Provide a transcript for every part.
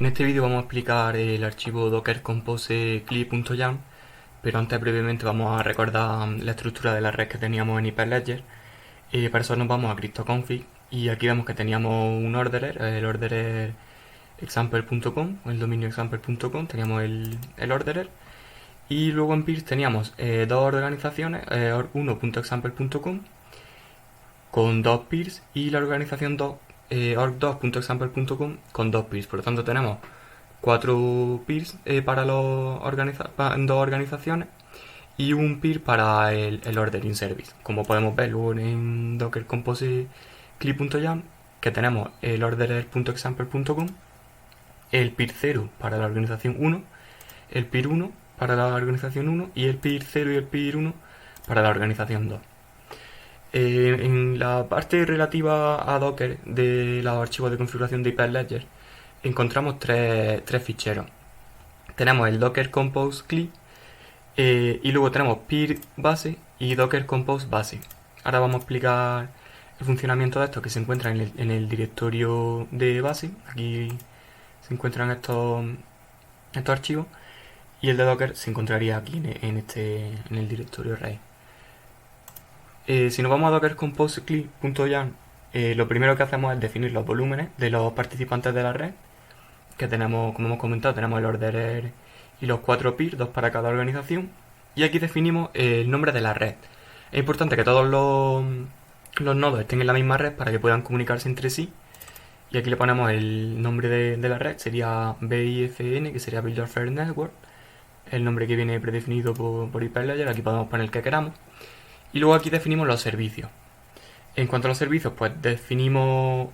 En este vídeo vamos a explicar el archivo docker compose cli.yaml, pero antes brevemente vamos a recordar la estructura de la red que teníamos en Hyperledger. Para eso nos vamos a cryptoconfig y aquí vemos que teníamos un orderer, el orderer example.com, el dominio example.com, teníamos el orderer, y luego en peers teníamos dos organizaciones, org1.example.com con dos peers y la organización 2, org2.example.com con dos peers. Por lo tanto tenemos cuatro peers para dos organizaciones y un peer para el ordering service. Como podemos ver luego en docker compose clip.yaml, que tenemos el orderer.example.com, el peer 0 para la organización 1, el peer 1 para la organización 1 y el peer 0 y el peer 1 para la organización 2. En la parte relativa a Docker de los archivos de configuración de Hyperledger encontramos tres ficheros. Tenemos el Docker Compose CLI y luego tenemos peer base y Docker Compose base. Ahora vamos a explicar el funcionamiento de estos que se encuentran en el directorio de base. Aquí se encuentran estos archivos y el de Docker se encontraría aquí en el directorio raíz. Si nos vamos a docker compose cli.yaml, lo primero que hacemos es definir los volúmenes de los participantes de la red, que tenemos, como hemos comentado, tenemos el orderer y los 4 peers, 2 para cada organización, y aquí definimos el nombre de la red. Es importante que todos los nodos estén en la misma red para que puedan comunicarse entre sí, y aquí le ponemos el nombre de la red, sería BIFN, que sería Builder First Network, el nombre que viene predefinido por Hyperledger. Aquí podemos poner el que queramos. Y luego aquí definimos los servicios. En cuanto a los servicios, pues definimos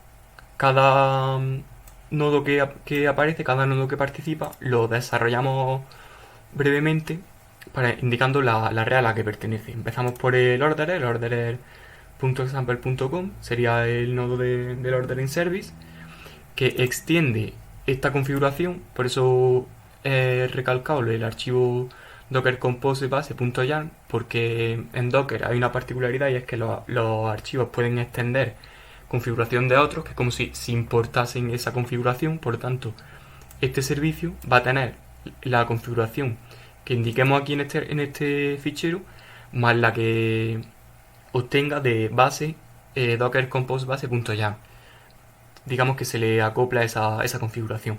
cada nodo que aparece, cada nodo que participa, lo desarrollamos brevemente indicando la red a la que pertenece. Empezamos por el orderer.example.com, sería el nodo del ordering service, que extiende esta configuración. Por eso he recalcado el archivo docker compose base.yaml, porque en Docker hay una particularidad, y es que los archivos pueden extender configuración de otros, que es como si importasen esa configuración. Por lo tanto, este servicio va a tener la configuración que indiquemos aquí en este fichero, más la que obtenga de base docker compose base.yaml. Digamos que se le acopla esa configuración.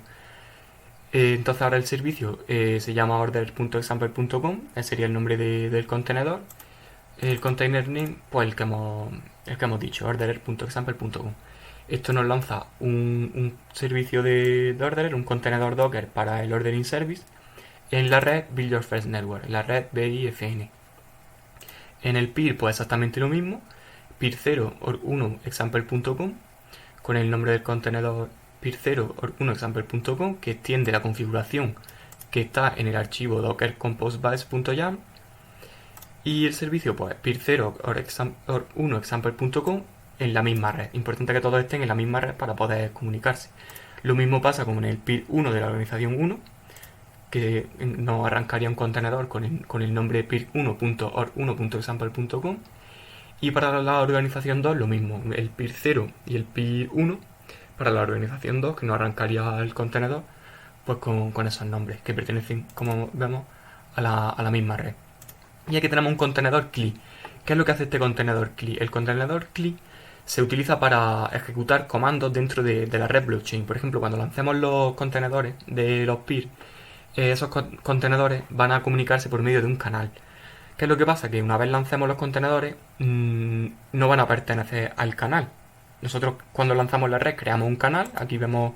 Entonces ahora el servicio se llama order.example.com, ese sería el nombre del contenedor. El container name, pues el que hemos dicho, order.example.com. Esto nos lanza un servicio de orderer, un contenedor Docker para el ordering service en la red Build Your First Network, la red BIFN. En el peer, pues exactamente lo mismo, peer 0 org1 example.com, con el nombre del contenedor peer0 org1example.com, que extiende la configuración que está en el archivo docker compose base.yaml, y el servicio, pues peer0 org1example.com en la misma red. Importante que todos estén en la misma red para poder comunicarse. Lo mismo pasa con el peer 1 de la organización 1, que nos arrancaría un contenedor con el nombre peer1.org1.example.com, y para la organización 2 lo mismo, el peer 0 y el peer 1 para la organización 2, que nos arrancaría el contenedor pues con esos nombres, que pertenecen, como vemos, a la misma red. Y aquí tenemos un contenedor CLI. ¿Qué es lo que hace este contenedor CLI? El contenedor CLI se utiliza para ejecutar comandos dentro de la red blockchain. Por ejemplo, cuando lancemos los contenedores de los peers, esos contenedores van a comunicarse por medio de un canal. ¿Qué es lo que pasa? Que una vez lancemos los contenedores, no van a pertenecer al canal. Nosotros, cuando lanzamos la red, creamos un canal. Aquí vemos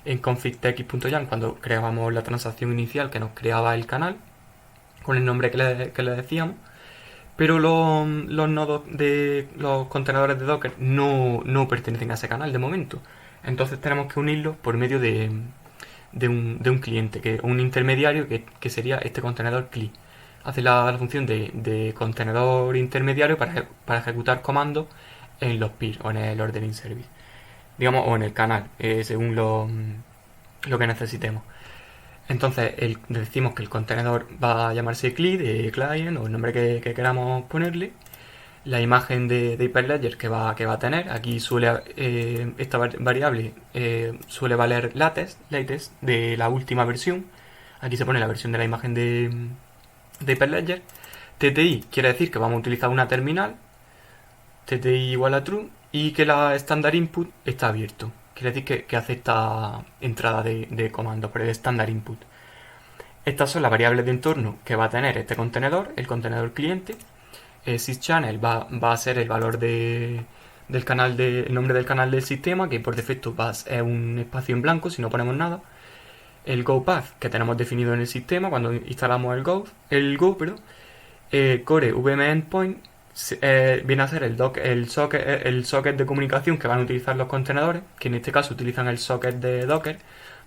en config.tx.yaml cuando creábamos la transacción inicial que nos creaba el canal con el nombre que le decíamos. Pero los nodos de los contenedores de Docker no pertenecen a ese canal de momento. Entonces tenemos que unirlos por medio de un cliente, un intermediario que sería este contenedor CLI. Hace la función de contenedor intermediario para ejecutar comandos en los peers o en el ordering service, digamos, o en el canal, según lo que necesitemos. Entonces decimos que el contenedor va a llamarse CLI de client, o el nombre que queramos ponerle, la imagen de Hyperledger que va a tener. Aquí suele esta variable suele valer latest de la última versión. Aquí se pone la versión de la imagen de Hyperledger. TTI quiere decir que vamos a utilizar una terminal, TTI igual a true, y que la standard input está abierto. Quiere decir que acepta entrada de comandos por el standard input. Estas son las variables de entorno que va a tener este contenedor, el contenedor cliente. Syschannel va a ser el valor del canal el nombre del canal del sistema, que por defecto es un espacio en blanco si no ponemos nada. El GoPath que tenemos definido en el sistema cuando instalamos el Go, Core VM Endpoint viene a ser el socket de comunicación que van a utilizar los contenedores, que en este caso utilizan el socket de Docker.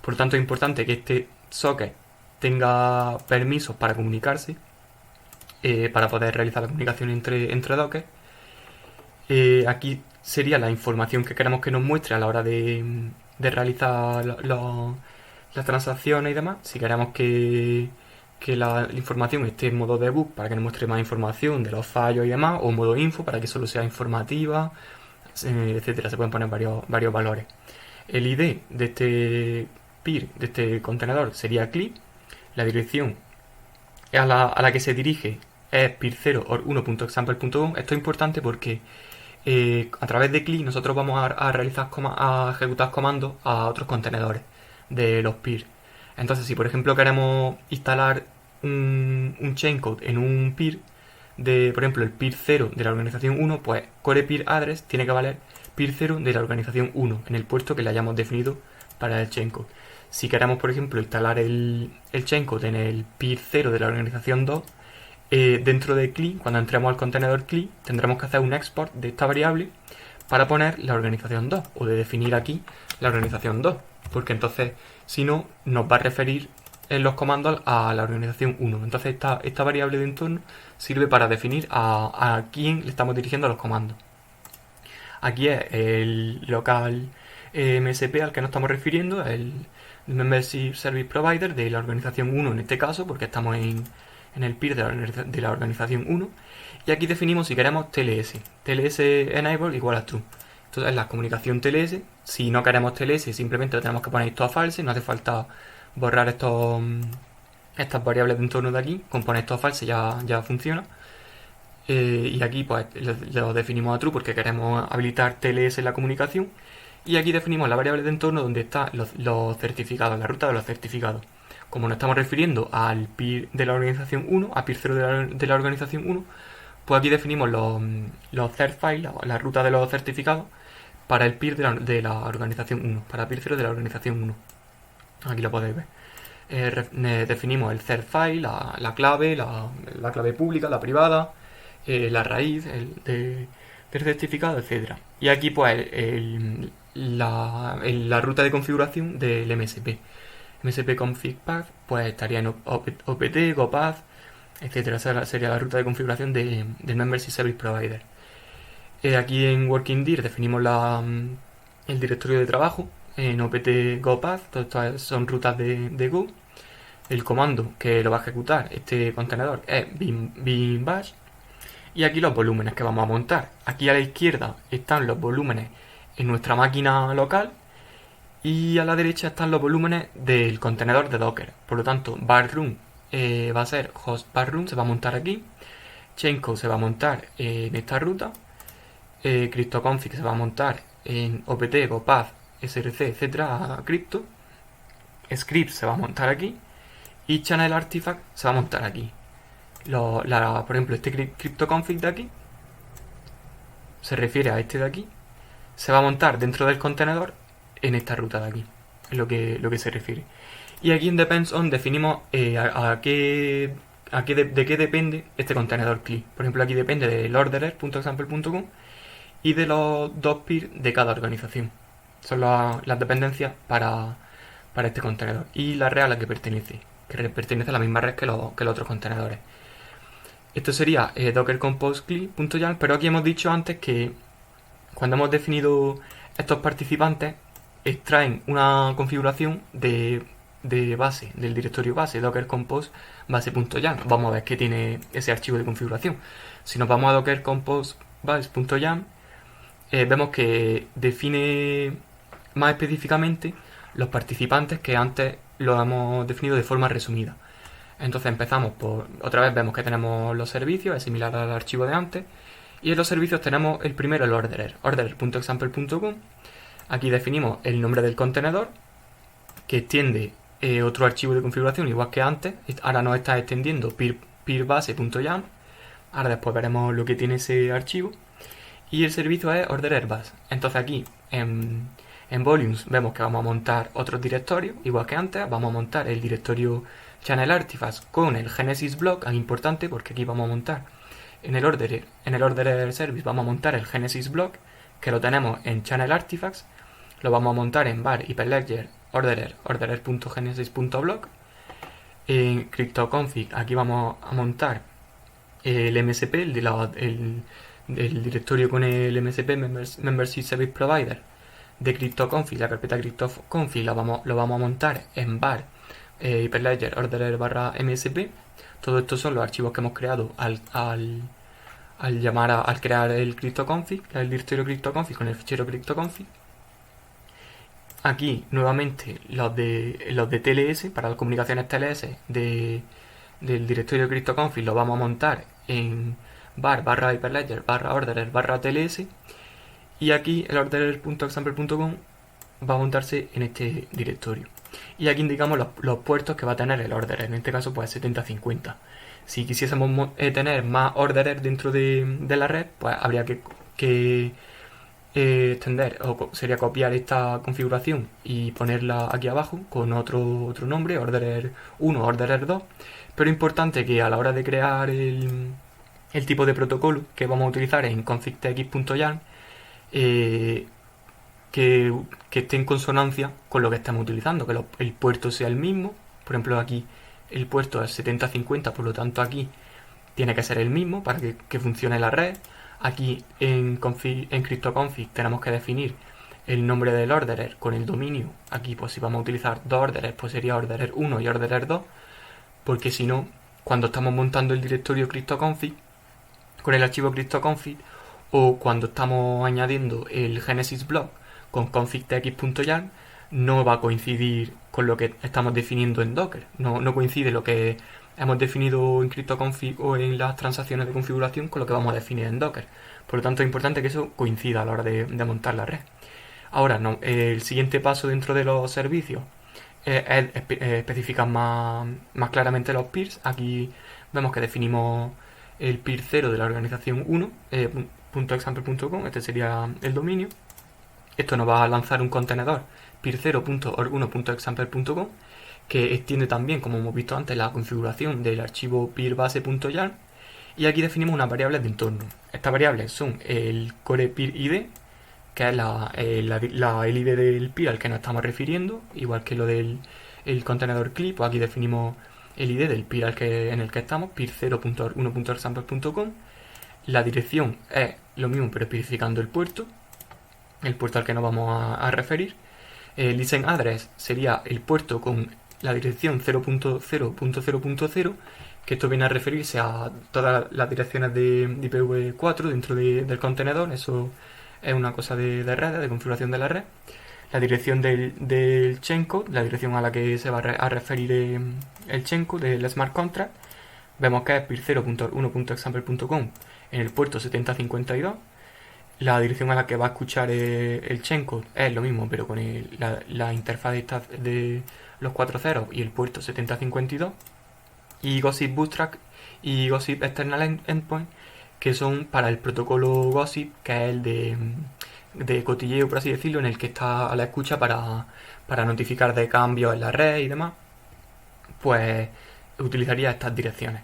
Por lo tanto, es importante que este socket tenga permisos para comunicarse, para poder realizar la comunicación entre Docker. Aquí sería la información que queremos que nos muestre a la hora de realizar las transacciones y demás. Si queremos que la información esté en modo debug para que nos muestre más información de los fallos y demás, o modo info para que solo sea informativa, etcétera. Se pueden poner varios valores. El ID de este peer, de este contenedor, sería CLI. La dirección a la que se dirige es peer0 or1.example.com. Esto es importante porque a través de CLI nosotros vamos a ejecutar comandos a otros contenedores de los peer. Entonces, si por ejemplo queremos instalar un chaincode en un peer por ejemplo, el peer 0 de la organización 1, pues core peer address tiene que valer peer 0 de la organización 1 en el puerto que le hayamos definido para el chaincode. Si queremos, por ejemplo, instalar el chaincode en el peer 0 de la organización 2, dentro de CLI, cuando entremos al contenedor CLI, tendremos que hacer un export de esta variable para poner la organización 2, o de definir aquí la organización 2, porque entonces, si no, nos va a referir en los comandos a la organización 1. Entonces esta variable de entorno sirve para definir a quién le estamos dirigiendo los comandos. Aquí es el local MSP al que nos estamos refiriendo, el Membership Service Provider de la organización 1 en este caso, porque estamos en el peer de la organización 1. Y aquí definimos si queremos TLS. TLS enable igual a true. Entonces es la comunicación TLS. Si no queremos TLS, simplemente lo tenemos que poner esto a false. No hace falta borrar estas variables de entorno de aquí. Con poner esto a false ya funciona. Y aquí pues lo definimos a true porque queremos habilitar TLS en la comunicación. Y aquí definimos la variable de entorno donde están los certificados, la ruta de los certificados. Como nos estamos refiriendo al peer de la organización 1, a peer 0 de la organización 1, pues aquí definimos los cert files, la ruta de los certificados, para el peer de la organización 1, para peer 0 de la organización 1. Aquí lo podéis ver. Definimos el cert file, la clave, la clave pública, la privada, la raíz del certificado, etc. Y aquí pues la ruta de configuración del MSP. MSP config path, pues estaría en opt, gopath, etcétera. Esa sería la ruta de configuración del Membership Service Provider. Aquí en Working Dir definimos el directorio de trabajo en opt gopath. Todas estas son rutas de Go. El comando que lo va a ejecutar este contenedor es bin bash. Y aquí los volúmenes que vamos a montar. Aquí a la izquierda están los volúmenes en nuestra máquina local. Y a la derecha están los volúmenes del contenedor de Docker. Por lo tanto, barroom va a ser host barroom, se va a montar aquí. Chaincode se va a montar en esta ruta. CryptoConfig se va a montar en opt, gopath, src, etcétera, crypto. Script se va a montar aquí. Y channel artifact se va a montar aquí. Por ejemplo, este CryptoConfig de aquí se refiere a este de aquí. Se va a montar dentro del contenedor en esta ruta de aquí, es lo que se refiere. Y aquí en Depends On definimos de qué depende este contenedor CLI. Por ejemplo, aquí depende del orderer.example.com y de los dos peer de cada organización. Son las dependencias para este contenedor. Y la red a la que pertenece a la misma red que los otros contenedores. Esto sería Docker Compose CLI.yaml, pero aquí hemos dicho antes que cuando hemos definido estos participantes extraen una configuración de base, del directorio base, Docker Compose base.yaml. Vamos a ver qué tiene ese archivo de configuración. Si nos vamos a Docker Compose base.yam, vemos que define más específicamente los participantes que antes los hemos definido de forma resumida. Entonces empezamos por, otra vez vemos que tenemos los servicios, es similar al archivo de antes, y en los servicios tenemos el primero, el orderer, orderer.example.com. Aquí definimos el nombre del contenedor, que extiende otro archivo de configuración igual que antes. Ahora nos está extendiendo peerbase.yam. Ahora después veremos lo que tiene ese archivo. Y el servicio es ordererbase. Entonces aquí en volumes vemos que vamos a montar otros directorios, igual que antes. Vamos a montar el directorio channel artifacts con el genesis block, es importante porque aquí vamos a montar en el orderer service vamos a montar el genesis block, que lo tenemos en channel artifacts. Lo vamos a montar en var hyperledger orderer.genesis.block. En cryptoconfig aquí vamos a montar el MSP, el directorio con el MSP Membership Service Provider de cryptoconfig. La carpeta cryptoconfig lo vamos a montar en var hyperledger orderer /msp. Todo esto son los archivos que hemos creado al crear el cryptoconfig, el directorio cryptoconfig con el fichero cryptoconfig. Aquí nuevamente los de TLS, para las comunicaciones TLS del directorio cryptoconfig lo vamos a montar en var /hyperledger /orderer /tls, y aquí el orderer.example.com va a montarse en este directorio. Y aquí indicamos los puertos que va a tener el orderer, en este caso pues 7050. Si quisiésemos tener más orderer dentro de la red, pues habría que extender, o sería copiar esta configuración y ponerla aquí abajo con otro nombre, orderer 1, orderer 2. Pero importante que a la hora de crear el tipo de protocolo que vamos a utilizar en config.tx.yam, que esté en consonancia con lo que estamos utilizando, que el puerto sea el mismo. Por ejemplo, aquí el puerto es 7050, por lo tanto aquí tiene que ser el mismo para que funcione la red. Aquí en cryptoconfig tenemos que definir el nombre del orderer con el dominio. Aquí pues si vamos a utilizar dos orderers, pues sería orderer 1 y orderer 2, porque si no, cuando estamos montando el directorio cryptoconfig con el archivo cryptoconfig, o cuando estamos añadiendo el genesis block con config.tx.yam, no va a coincidir con lo que estamos definiendo en Docker. No coincide lo que hemos definido en cryptoconfig o en las transacciones de configuración con lo que vamos a definir en Docker. Por lo tanto, es importante que eso coincida a la hora de montar la red. Ahora, el siguiente paso dentro de los servicios es especificar más claramente los peers. Aquí vemos que definimos el peer 0 de la organización 1, .example.com, este sería el dominio. Esto nos va a lanzar un contenedor peer0.org1.example.com, que extiende también, como hemos visto antes, la configuración del archivo peerbase.yam. Y aquí definimos unas variables de entorno. Estas variables son el core peer id, que es el ID del peer al que nos estamos refiriendo, igual que lo del contenedor clip. Pues aquí definimos el ID del peer en el que estamos, peer0.1.example.com. La dirección es lo mismo, pero especificando el puerto al que nos vamos a referir. El listen address sería el puerto con la dirección 0.0.0.0, que esto viene a referirse a todas las direcciones de IPv4 dentro del contenedor. Eso es una cosa de redes, de configuración de la red. La dirección del shellcode, la dirección a la que se va a referir el shellcode del smart contract. Vemos que es peer0.1.example.com en el puerto 7052. La dirección a la que va a escuchar el shellcode es lo mismo, pero con la interfaz de los 4 ceros y el puerto 7052. Y Gossip Bootstrap y Gossip External Endpoint, que son para el protocolo Gossip, que es el de cotilleo, por así decirlo, en el que está a la escucha para notificar de cambios en la red y demás. Pues utilizaría estas direcciones.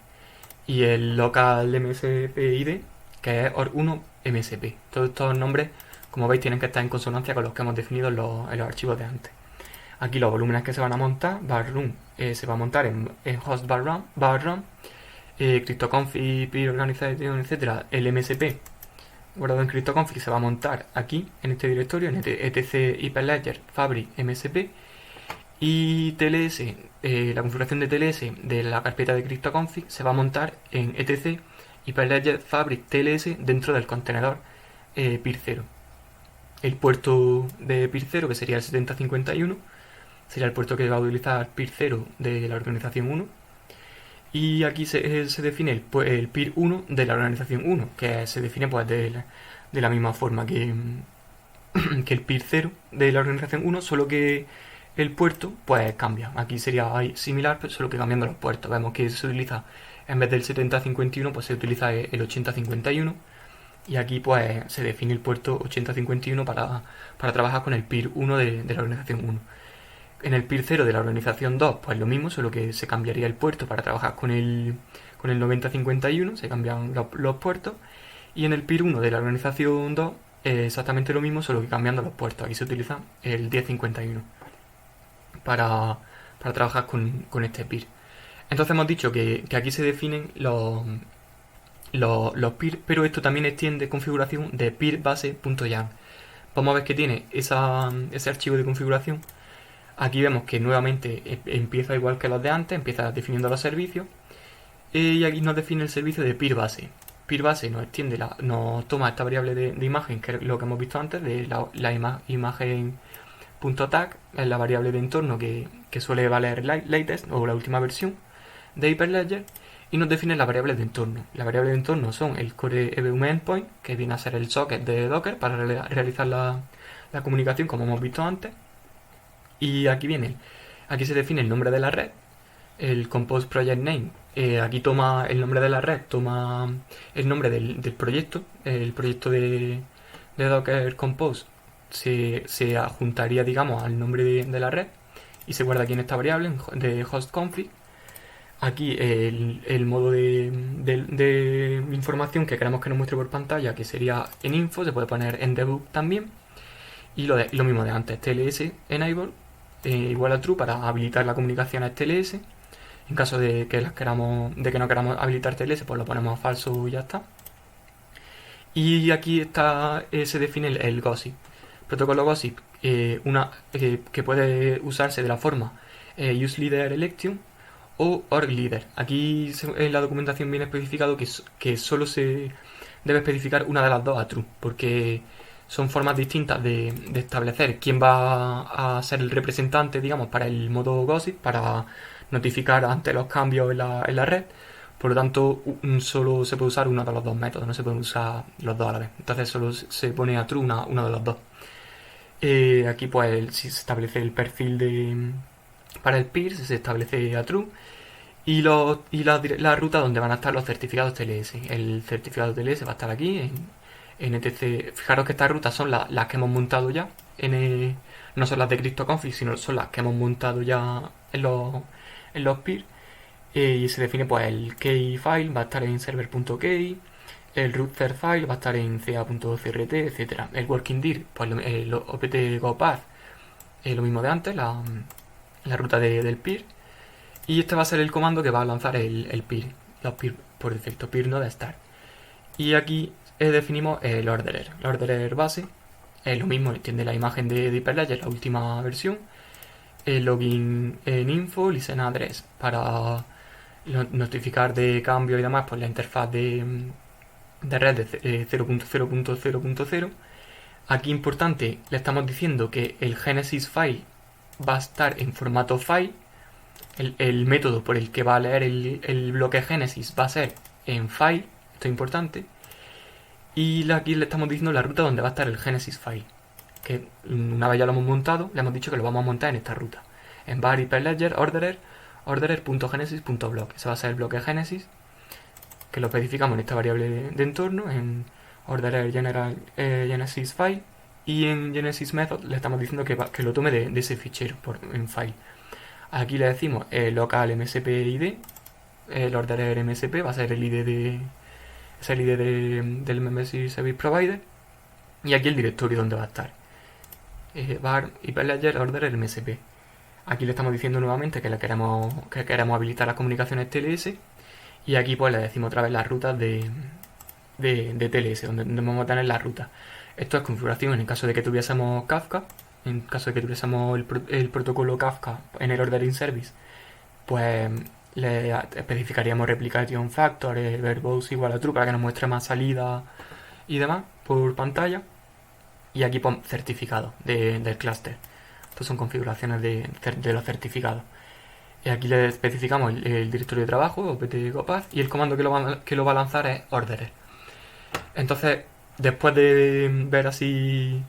Y el local MSPID, que es OR1MSP. Todos estos nombres, como veis, tienen que estar en consonancia con los que hemos definido en los archivos de antes. Aquí los volúmenes que se van a montar, barroom se va a montar en host barroom, cryptoconfig, peer organization, etc. El MSP guardado en cryptoconfig se va a montar aquí en este directorio, en etc hyperledger fabric msp. Y TLS, la configuración de TLS de la carpeta de cryptoconfig se va a montar en etc Hyperledger Fabric TLS dentro del contenedor PIR 0. El puerto de PIR 0, que sería el 7051, sería el puerto que va a utilizar PIR 0 de la organización 1. Y aquí se define el PIR 1 de la organización 1, que se define pues de la misma forma que el PIR 0 de la organización 1, solo que el puerto pues cambia. Aquí sería similar, pero solo que cambiando los puertos. Vemos que se utiliza, en vez del 7051, pues se utiliza el 8051. Y aquí pues se define el puerto 8051 para trabajar con el PIR 1 de la organización 1. En el PIR 0 de la organización 2, pues lo mismo, solo que se cambiaría el puerto para trabajar con el 9051, se cambian los puertos. Y en el PIR 1 de la organización 2, exactamente lo mismo, solo que cambiando los puertos. Aquí se utiliza el 1051 para trabajar con este PIR. Entonces hemos dicho que aquí se definen los PIR, pero esto también extiende configuración de pirbase.yaml. Vamos a ver que tiene ese archivo de configuración. Aquí vemos que nuevamente empieza igual que los de antes, empieza definiendo los servicios. Y aquí nos define el servicio de pirbase. Pirbase nos extiende, nos toma esta variable de imagen, que es lo que hemos visto antes, de la imagen.tag, es la variable de entorno que suele valer latest o la última versión de Hyperledger, y nos define las variables de entorno. Las variables de entorno son el core EVM endpoint, que viene a ser el socket de Docker para realizar la comunicación como hemos visto antes. Y aquí se define el nombre de la red, el compose project name. Aquí toma el nombre de la red, toma el nombre del proyecto, el proyecto de Docker Compose se adjuntaría, digamos, al nombre de la red y se guarda aquí en esta variable de hostconfig. Aquí el modo de información que queremos que nos muestre por pantalla, que sería en info, se puede poner en debug también. Y lo mismo de antes, TLS enable igual a true para habilitar la comunicación a TLS. En caso de que no queramos habilitar TLS, pues lo ponemos a falso y ya está. Y aquí se define el gossip. Protocolo gossip, que puede usarse de la forma use leader election o org leader. Aquí en la documentación viene especificado que solo se debe especificar una de las dos a true, porque son formas distintas de establecer quién va a ser el representante, digamos, para el modo gossip, para notificar ante los cambios en la red. Por lo tanto, solo se puede usar uno de los dos métodos, no se pueden usar los dos a la vez. Entonces solo se pone a true uno de los dos. Aquí pues si se establece el perfil para el peer, se establece a true. Y la ruta donde van a estar los certificados TLS. El certificado TLS va a estar aquí en etc. Fijaros que estas rutas son las que hemos montado ya. No son las de CryptoConfig, sino son las que hemos montado ya en los peer. Y se define pues el key file va a estar en server.key, el root third file va a estar en ca.crt, etcétera. El working dir, pues el opt go path, lo mismo de antes, la ruta del peer. Y este va a ser el comando que va a lanzar el peer, los peer por defecto, peer node start. Y aquí definimos el orderer. El orderer base es lo mismo, extiende la imagen de Hyperledger, la última versión. El login en info, listen address para notificar de cambio y demás, pues la interfaz de red de 0.0.0.0. Aquí importante, le estamos diciendo que el Genesis file va a estar en formato file. El método por el que va a leer el bloque Genesis va a ser en file, esto es importante. Y aquí le estamos diciendo la ruta donde va a estar el Genesis file, que una vez ya lo hemos montado, le hemos dicho que lo vamos a montar en esta ruta, en var hyperledger orderer.genesis.block. Ese va a ser el bloque Genesis, que lo especificamos en esta variable de entorno, en orderer general genesis file, y en genesis method le estamos diciendo que lo tome de ese fichero en file. Aquí le decimos local msp id, el orderer msp va a ser el ID del Membership Service Provider, y aquí el directorio donde va a estar, var hyperledger orderer msp. Aquí le estamos diciendo nuevamente que queremos habilitar las comunicaciones TLS, y aquí pues le decimos otra vez las rutas de TLS, donde vamos a tener las rutas. Esto es configuración en el caso de que tuviésemos Kafka. En caso de que tuviésemos el protocolo Kafka en el ordering service, pues le especificaríamos replication factor, verbose igual a true para que nos muestre más salida y demás por pantalla. Y aquí pon certificado del clúster. Estas son configuraciones de los certificados. Y aquí le especificamos el directorio de trabajo, opt-go-path, y el comando que lo va a lanzar es orderer. Entonces, después de ver así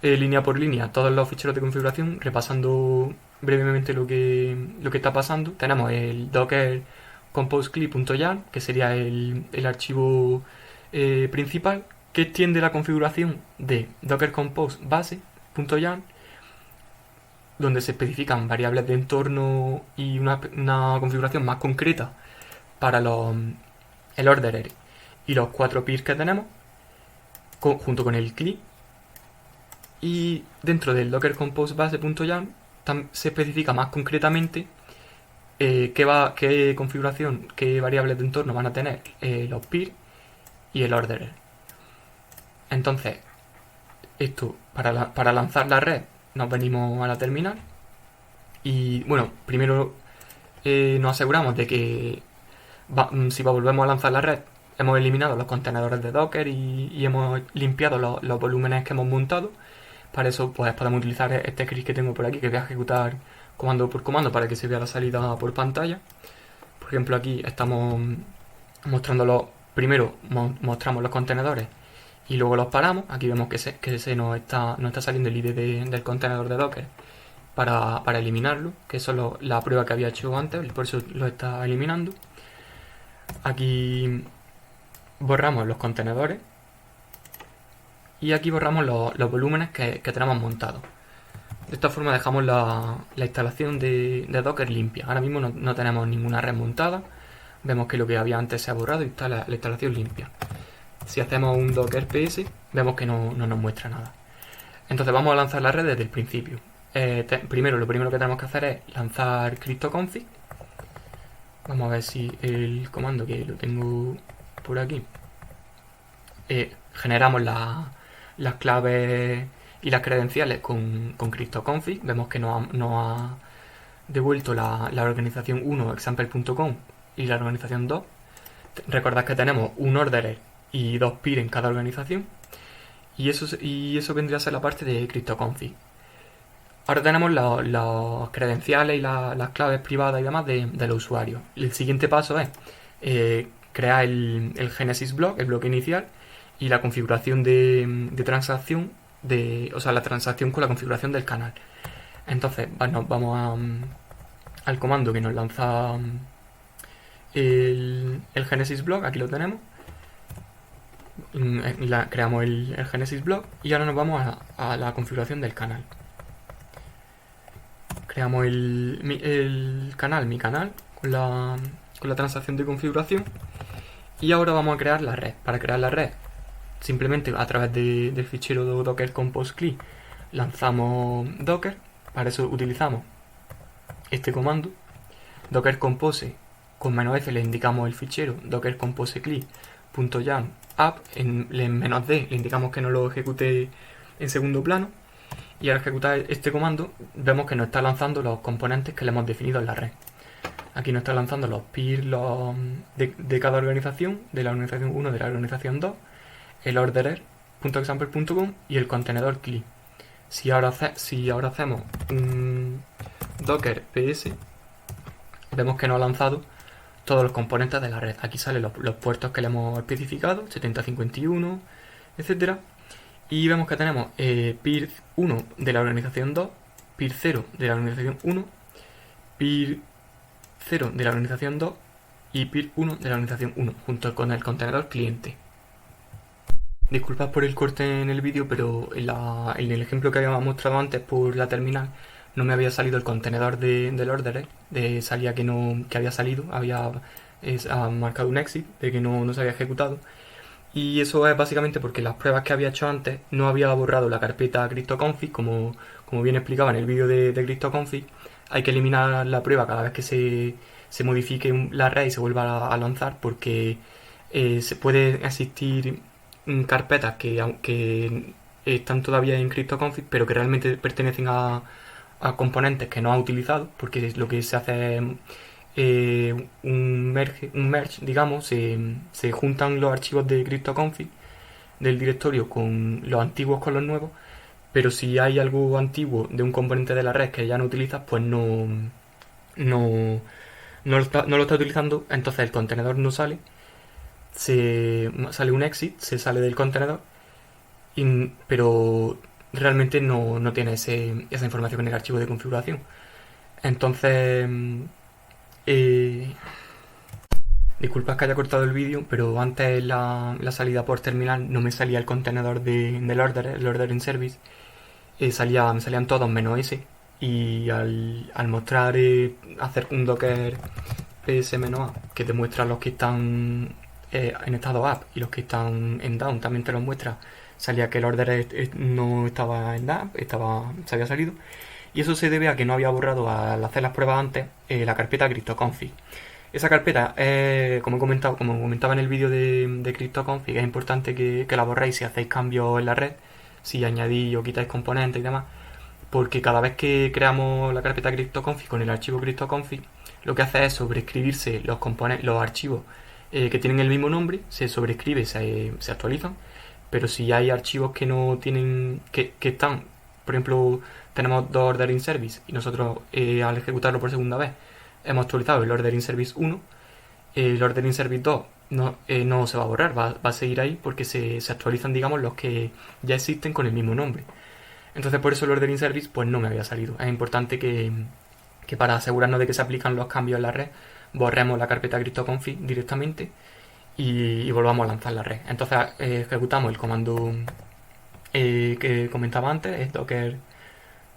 línea por línea todos los ficheros de configuración, repasando brevemente lo que está pasando, tenemos el docker compose.cli.yarn, que sería el archivo principal, que extiende la configuración de docker compose base.yarn, donde se especifican variables de entorno y una configuración más concreta para el orderer y los 4 peers que tenemos, junto con el CLI. Y dentro del docker compose base.yarn se especifica más concretamente qué configuración, qué variables de entorno van a tener los peers y el orderer. Entonces, esto para lanzar la red nos venimos a la terminal y bueno, primero nos aseguramos de que si volvemos a lanzar la red hemos eliminado los contenedores de Docker y hemos limpiado los volúmenes que hemos montado. Para eso pues podemos utilizar este script que tengo por aquí, que voy a ejecutar comando por comando para que se vea la salida por pantalla. Por ejemplo, aquí estamos mostrándolo. Primero mostramos los contenedores y luego los paramos. Aquí vemos que se nos está saliendo el ID del contenedor de Docker para eliminarlo, que eso es la prueba que había hecho antes, por eso lo está eliminando. Aquí borramos los contenedores y aquí borramos los volúmenes que tenemos montados. De esta forma dejamos la instalación de Docker limpia. Ahora mismo no tenemos ninguna red montada. Vemos que lo que había antes se ha borrado y está la instalación limpia. Si hacemos un docker ps, vemos que no nos muestra nada. Entonces vamos a lanzar la red desde el principio. Lo primero que tenemos que hacer es lanzar cryptoconfig. Vamos a ver si el comando, que lo tengo por aquí, generamos las claves y las credenciales con cryptoconfig. Vemos que nos ha devuelto la organización 1 example.com y la organización 2. Recordad que tenemos un orderer y 2 peer en cada organización, y eso vendría a ser la parte de cryptoconfig. Ahora tenemos los credenciales y las claves privadas y demás de los usuarios. El siguiente paso es crear el Genesis block, el bloque inicial, y la configuración de transacción, o sea, la transacción con la configuración del canal. Entonces vamos al comando que nos lanza el Genesis block. Aquí lo tenemos. Creamos el Genesis block y ahora nos vamos a la configuración del canal. Creamos el canal, mi canal, con la transacción de configuración, y ahora vamos a crear la red. Para crear la red, simplemente a través del fichero docker compose cli lanzamos docker. Para eso utilizamos este comando, docker compose con -f le indicamos el fichero docker compose cli.yarn app, en -d le indicamos que no lo ejecute en segundo plano, y al ejecutar este comando vemos que nos está lanzando los componentes que le hemos definido en la red. Aquí nos está lanzando los peers de cada organización, de la organización 1, de la organización 2, el orderer.example.com y el contenedor cli. Si ahora hacemos un docker ps, vemos que nos ha lanzado todos los componentes de la red. Aquí salen los puertos que le hemos especificado, 7051, etcétera. Y vemos que tenemos peer 1 de la organización 2, peer 0 de la organización 1, peer 0 de la organización 2 y peer 1 de la organización 1, junto con el contenedor cliente. Disculpad por el corte en el vídeo, pero en el ejemplo que habíamos mostrado antes por la terminal no me había salido el contenedor del orderer. Salía que había salido, había marcado un exit, de que no se había ejecutado. Y eso es básicamente porque las pruebas que había hecho antes no había borrado la carpeta cryptoconfig, como bien explicaba en el vídeo de cryptoconfig. Hay que eliminar la prueba cada vez que se modifique la red y se vuelva a lanzar, porque se puede existir carpetas que están todavía en cryptoconfig, pero que realmente pertenecen a componentes que no ha utilizado, porque lo que se hace un merge, digamos, se juntan los archivos de CryptoConfig del directorio con los antiguos con los nuevos, pero si hay algo antiguo de un componente de la red que ya no utilizas, pues no, no lo está utilizando, entonces el contenedor no sale, sale un exit, se sale del contenedor, pero realmente no tiene esa información en el archivo de configuración. Entonces, eh, disculpas que haya cortado el vídeo, pero antes la salida por terminal no me salía el contenedor del order, el order in service, me salían todos menos ese. Y al mostrar, hacer un docker ps-a que te muestra los que están en estado up y los que están en down, también te los muestra, salía que el order no estaba en down, se había salido. Y eso se debe a que no había borrado al hacer las pruebas antes la carpeta CryptoConfig. Esa carpeta, como comentaba en el vídeo de CryptoConfig, es importante que la borréis si hacéis cambios en la red, si añadís o quitáis componentes y demás, porque cada vez que creamos la carpeta CryptoConfig con el archivo CryptoConfig, lo que hace es sobreescribirse los archivos que tienen el mismo nombre, se sobreescribe, se actualizan, pero si hay archivos que no tienen, que están, por ejemplo, tenemos dos order in service y nosotros al ejecutarlo por segunda vez hemos actualizado el order in service 1, el order in service 2 no se va a borrar, va a seguir ahí porque se actualizan, digamos, los que ya existen con el mismo nombre. Entonces por eso el order in service pues no me había salido. Es importante que para asegurarnos de que se aplican los cambios en la red, borremos la carpeta CryptoConfig directamente y volvamos a lanzar la red. Entonces ejecutamos el comando que comentaba antes, es docker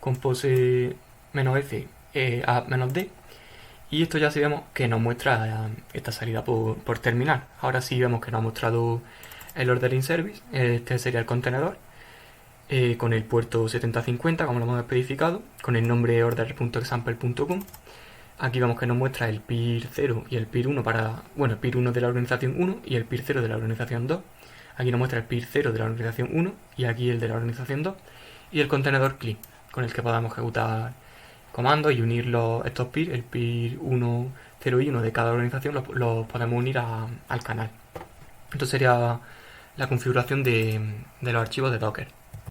compose -f -d, y esto ya sí vemos que nos muestra esta salida por terminal. Ahora sí vemos que nos ha mostrado el order in service, este sería el contenedor, con el puerto 7050 como lo hemos especificado, con el nombre order.example.com. Aquí vemos que nos muestra el PIR 0 y el PIR 1 el PIR 1 de la organización 1 y el PIR 0 de la organización 2. Aquí nos muestra el PIR 0 de la organización 1 y aquí el de la organización 2 y el contenedor clean con el que podamos ejecutar comandos y unir estos PIR, el PIR 1, 0 y 1 de cada organización, los podemos unir al canal. Esto sería la configuración de los archivos de Docker.